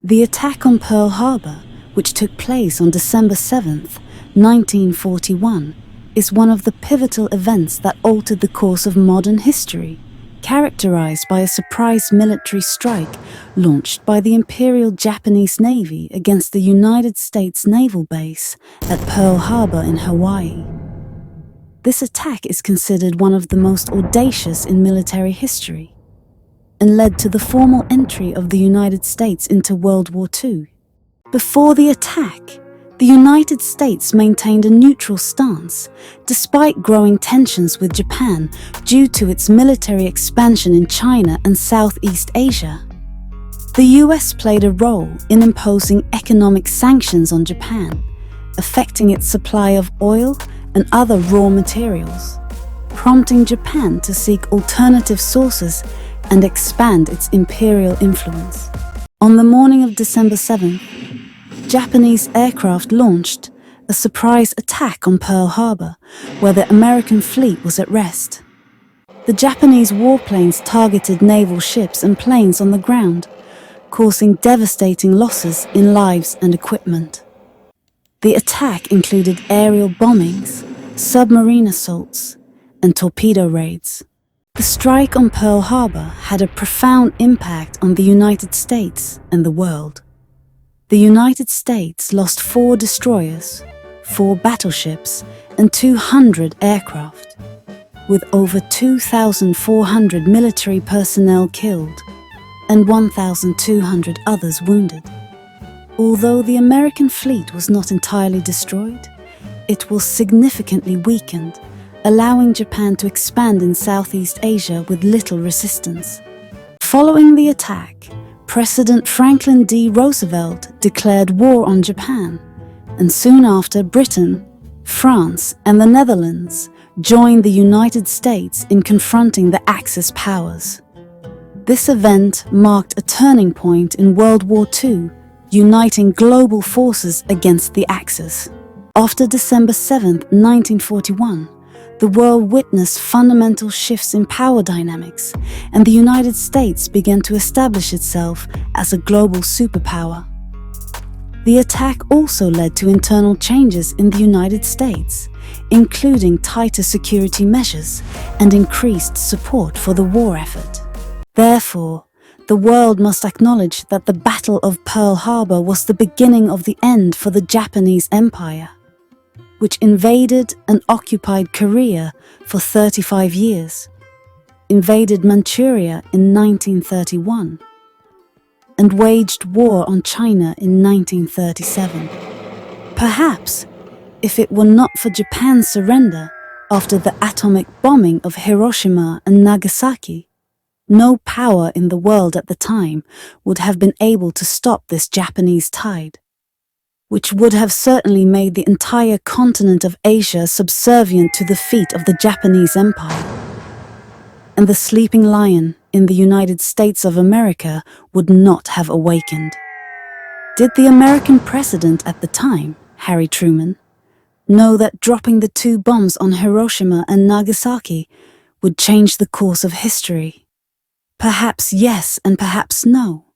The attack on Pearl Harbor, which took place on December 7th, 1941, is one of the pivotal events that altered the course of modern history, characterized by a surprise military strike launched by the Imperial Japanese Navy against the United States naval base at Pearl Harbor in Hawaii. This attack is considered one of the most audacious in military history and led to the formal entry of the United States into World War II. Before the attack, the United States maintained a neutral stance, despite growing tensions with Japan due to its military expansion in China and Southeast Asia. The US played a role in imposing economic sanctions on Japan, affecting its supply of oil and other raw materials, prompting Japan to seek alternative sources and expand its imperial influence. On the morning of December 7th, Japanese aircraft launched a surprise attack on Pearl Harbor, where the American fleet was at rest. The Japanese warplanes targeted naval ships and planes on the ground, causing devastating losses in lives and equipment. The attack included aerial bombings, submarine assaults, and torpedo raids. The strike on Pearl Harbor had a profound impact on the United States and the world. The United States lost 4 destroyers, 4 battleships, and 200 aircraft, with over 2,400 military personnel killed and 1,200 others wounded. Although the American fleet was not entirely destroyed, it was significantly weakened, allowing Japan to expand in Southeast Asia with little resistance. Following the attack, President Franklin D. Roosevelt declared war on Japan, and soon after Britain, France, and the Netherlands joined the United States in confronting the Axis powers. This event marked a turning point in World War II, uniting global forces against the Axis. After December 7, 1941, the world witnessed fundamental shifts in power dynamics, and the United States began to establish itself as a global superpower. The attack also led to internal changes in the United States, including tighter security measures and increased support for the war effort. Therefore, the world must acknowledge that the Battle of Pearl Harbor was the beginning of the end for the Japanese Empire, which invaded and occupied Korea for 35 years, invaded Manchuria in 1931, and waged war on China in 1937. Perhaps, if it were not for Japan's surrender after the atomic bombing of Hiroshima and Nagasaki, no power in the world at the time would have been able to stop this Japanese tide, which would have certainly made the entire continent of Asia subservient to the feet of the Japanese Empire. And the sleeping lion in the United States of America would not have awakened. Did the American president at the time, Harry Truman, know that dropping the 2 bombs on Hiroshima and Nagasaki would change the course of history? Perhaps yes, and perhaps no.